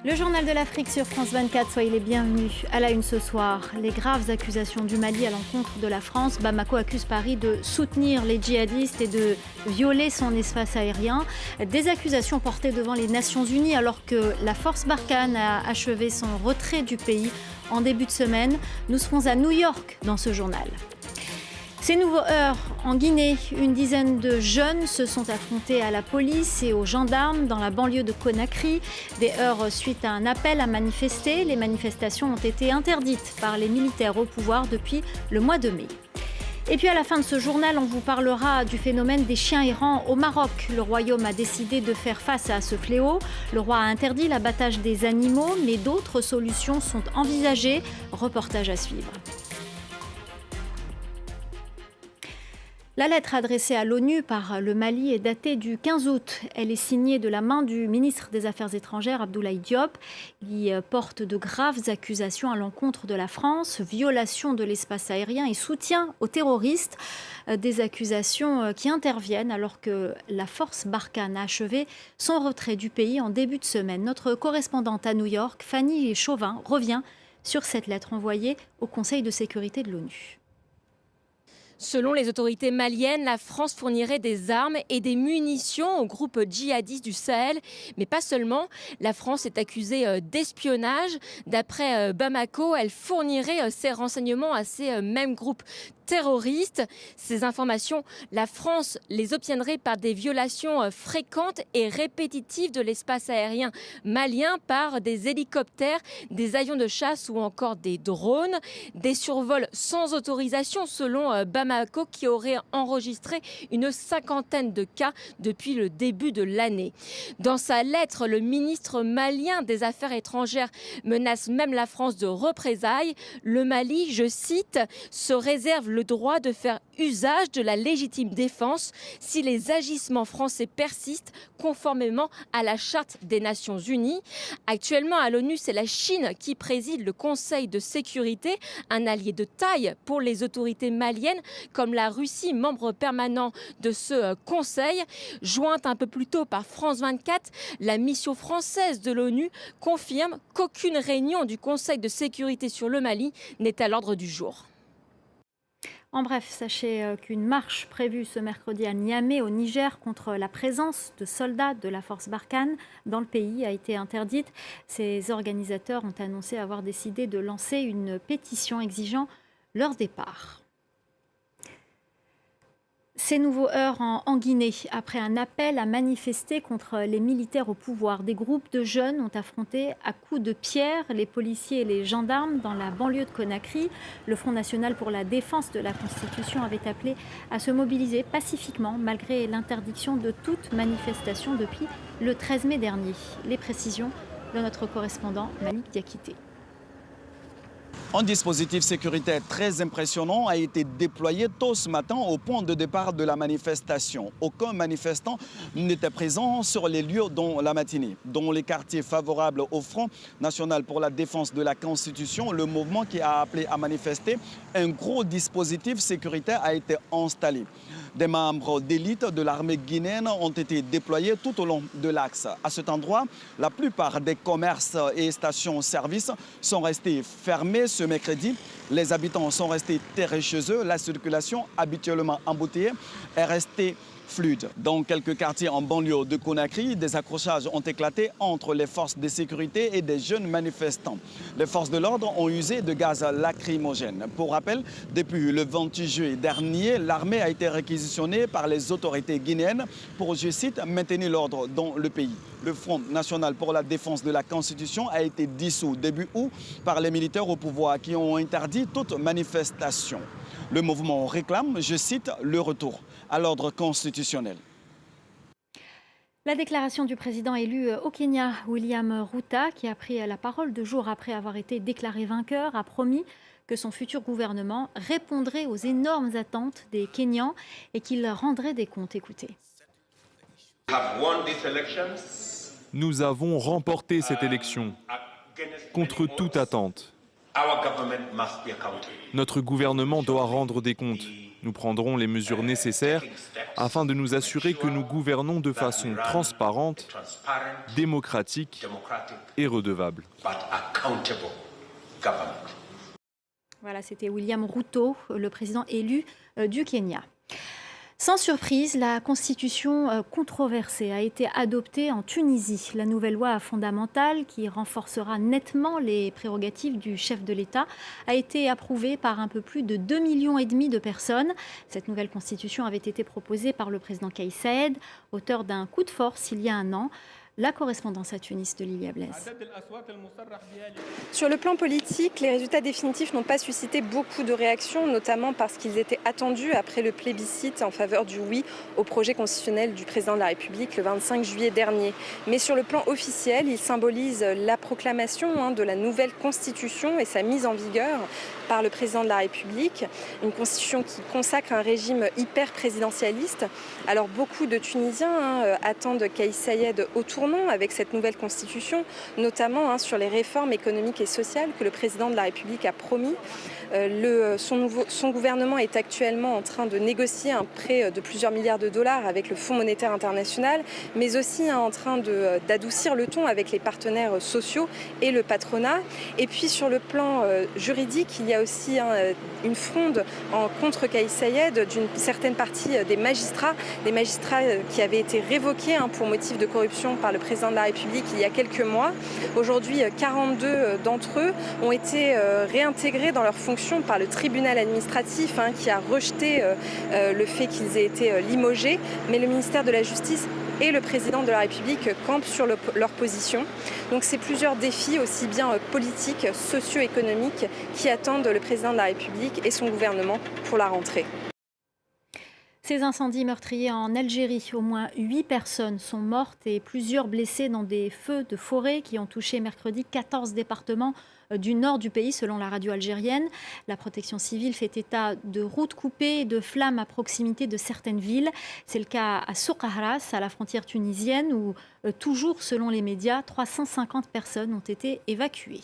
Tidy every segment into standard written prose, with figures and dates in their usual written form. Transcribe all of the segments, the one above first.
Le journal de l'Afrique sur France 24, soyez les bienvenus. À la une ce soir, les graves accusations du Mali à l'encontre de la France. Bamako accuse Paris de soutenir les djihadistes et de violer son espace aérien. Des accusations portées devant les Nations Unies alors que la force Barkhane a achevé son retrait du pays en début de semaine. Nous serons à New York dans ce journal. Ces nouveaux heurts en Guinée, une dizaine de jeunes se sont affrontés à la police et aux gendarmes dans la banlieue de Conakry. Des heurts suite à un appel à manifester. Les manifestations ont été interdites par les militaires au pouvoir depuis le mois de mai. Et puis à la fin de ce journal, on vous parlera du phénomène des chiens errants au Maroc. Le royaume a décidé de faire face à ce fléau. Le roi a interdit l'abattage des animaux, mais d'autres solutions sont envisagées. Reportage à suivre. La lettre adressée à l'ONU par le Mali est datée du 15 août. Elle est signée de la main du ministre des Affaires étrangères, Abdoulaye Diop. Il porte de graves accusations à l'encontre de la France, violation de l'espace aérien et soutien aux terroristes. Des accusations qui interviennent alors que la force Barkhane a achevé son retrait du pays en début de semaine. Notre correspondante à New York, Fanny Chauvin, revient sur cette lettre envoyée au Conseil de sécurité de l'ONU. Selon les autorités maliennes, la France fournirait des armes et des munitions aux groupes djihadistes du Sahel. Mais pas seulement. La France est accusée d'espionnage. D'après Bamako, elle fournirait ces renseignements à ces mêmes groupes terroristes. Ces informations, la France les obtiendrait par des violations fréquentes et répétitives de l'espace aérien malien par des hélicoptères, des avions de chasse ou encore des drones. Des survols sans autorisation selon Bamako qui aurait enregistré une cinquantaine de cas depuis le début de l'année. Dans sa lettre, le ministre malien des Affaires étrangères menace même la France de représailles. Le Mali, je cite, se réserve le droit de faire usage de la légitime défense si les agissements français persistent conformément à la Charte des Nations Unies. Actuellement, à l'ONU, c'est la Chine qui préside le Conseil de sécurité, un allié de taille pour les autorités maliennes, comme la Russie, membre permanent de ce Conseil. Jointe un peu plus tôt par France 24, la mission française de l'ONU confirme qu'aucune réunion du Conseil de sécurité sur le Mali n'est à l'ordre du jour. En bref, sachez qu'une marche prévue ce mercredi à Niamey, au Niger, contre la présence de soldats de la force Barkhane dans le pays a été interdite. Ces organisateurs ont annoncé avoir décidé de lancer une pétition exigeant leur départ. Ces nouveaux heurts en Guinée, après un appel à manifester contre les militaires au pouvoir. Des groupes de jeunes ont affronté à coups de pierre les policiers et les gendarmes dans la banlieue de Conakry. Le Front national pour la défense de la Constitution avait appelé à se mobiliser pacifiquement malgré l'interdiction de toute manifestation depuis le 13 mai dernier. Les précisions de notre correspondant Malik Diakité. Un dispositif sécuritaire très impressionnant a été déployé tôt ce matin au point de départ de la manifestation. Aucun manifestant n'était présent sur les lieux dans la matinée. Dans les quartiers favorables au Front national pour la défense de la Constitution, le mouvement qui a appelé à manifester, un gros dispositif sécuritaire a été installé. Des membres d'élite de l'armée guinéenne ont été déployés tout au long de l'axe. À cet endroit, la plupart des commerces et stations-service sont restés fermés ce mercredi. Les habitants sont restés terrés chez eux. La circulation, habituellement embouteillée, est restée fluide. Dans quelques quartiers en banlieue de Conakry, des accrochages ont éclaté entre les forces de sécurité et des jeunes manifestants. Les forces de l'ordre ont usé de gaz lacrymogène. Pour rappel, depuis le 28 juillet dernier, l'armée a été réquisitionnée par les autorités guinéennes pour, je cite, maintenir l'ordre dans le pays. Le Front national pour la défense de la Constitution a été dissous début août par les militaires au pouvoir qui ont interdit toute manifestation. Le mouvement réclame, je cite, le retour à l'ordre constitutionnel. La déclaration du président élu au Kenya, William Ruto, qui a pris la parole 2 jours après avoir été déclaré vainqueur, a promis que son futur gouvernement répondrait aux énormes attentes des Kenyans et qu'il rendrait des comptes. Écoutez. Nous avons remporté cette élection contre toute attente. Notre gouvernement doit rendre des comptes. Nous prendrons les mesures nécessaires afin de nous assurer que nous gouvernons de façon transparente, démocratique et redevable. Voilà, c'était William Ruto, le président élu du Kenya. Sans surprise, la constitution controversée a été adoptée en Tunisie. La nouvelle loi fondamentale, qui renforcera nettement les prérogatives du chef de l'État, a été approuvée par un peu plus de 2,5 millions de personnes. Cette nouvelle constitution avait été proposée par le président Kais Saied, auteur d'un coup de force il y a un an. La correspondance à Tunis de Lilia Blaise. Sur le plan politique, les résultats définitifs n'ont pas suscité beaucoup de réactions, notamment parce qu'ils étaient attendus après le plébiscite en faveur du oui au projet constitutionnel du président de la République le 25 juillet dernier. Mais sur le plan officiel, ils symbolisent la proclamation de la nouvelle constitution et sa mise en vigueur par le président de la République. Une constitution qui consacre un régime hyper présidentialiste. Alors beaucoup de Tunisiens attendent Kais Saied au tournant avec cette nouvelle constitution, notamment sur les réformes économiques et sociales que le président de la République a promis. Son gouvernement est actuellement en train de négocier un prêt de plusieurs milliards de dollars avec le Fonds monétaire international, mais aussi en train d'adoucir le ton avec les partenaires sociaux et le patronat. Et puis sur le plan juridique, il y a aussi une fronde contre Kais Saied d'une certaine partie des magistrats qui avaient été révoqués pour motif de corruption par le président de la République il y a quelques mois. Aujourd'hui, 42 d'entre eux ont été réintégrés dans leurs fonctions par le tribunal administratif qui a rejeté le fait qu'ils aient été limogés. Mais le ministère de la Justice et le président de la République campent sur leur position. Donc c'est plusieurs défis, aussi bien politiques, socio-économiques, qui attendent le président de la République et son gouvernement pour la rentrée. Ces incendies meurtriers en Algérie, au moins 8 personnes sont mortes et plusieurs blessées dans des feux de forêt qui ont touché mercredi 14 départements du nord du pays, selon la radio algérienne. La protection civile fait état de routes coupées et de flammes à proximité de certaines villes. C'est le cas à Soukahras, à la frontière tunisienne, où, toujours selon les médias, 350 personnes ont été évacuées.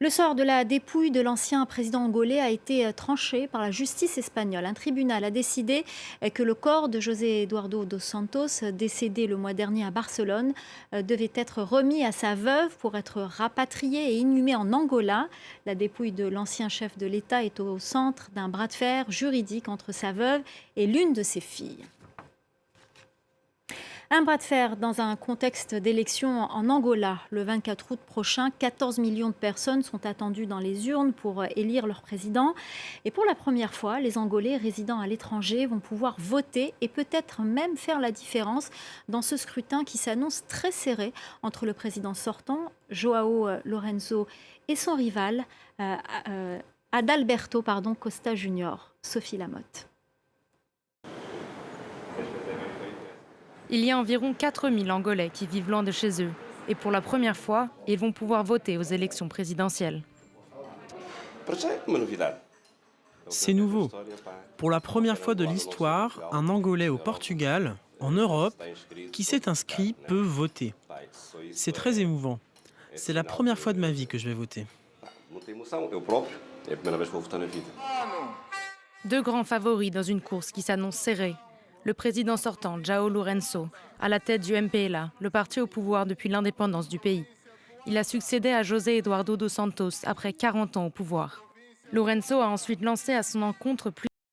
Le sort de la dépouille de l'ancien président angolais a été tranché par la justice espagnole. Un tribunal a décidé que le corps de José Eduardo dos Santos, décédé le mois dernier à Barcelone, devait être remis à sa veuve pour être rapatrié et inhumé en Angola. La dépouille de l'ancien chef de l'État est au centre d'un bras de fer juridique entre sa veuve et l'une de ses filles. Un bras de fer dans un contexte d'élection en Angola. Le 24 août prochain, 14 millions de personnes sont attendues dans les urnes pour élire leur président. Et pour la première fois, les Angolais résidant à l'étranger vont pouvoir voter et peut-être même faire la différence dans ce scrutin qui s'annonce très serré entre le président sortant, João Lourenço, et son rival, Adalberto Costa Junior. Sophie Lamotte. Il y a environ 4000 Angolais qui vivent loin de chez eux. Et pour la première fois, ils vont pouvoir voter aux élections présidentielles. C'est nouveau. Pour la première fois de l'histoire, un Angolais au Portugal, en Europe, qui s'est inscrit peut voter. C'est très émouvant. C'est la première fois de ma vie que je vais voter. Deux grands favoris dans une course qui s'annonce serrée. Le président sortant, João Lourenço, à la tête du MPLA, le parti au pouvoir depuis l'indépendance du pays. Il a succédé à José Eduardo dos Santos après 40 ans au pouvoir. Lourenço a ensuite lancé à son encontre plus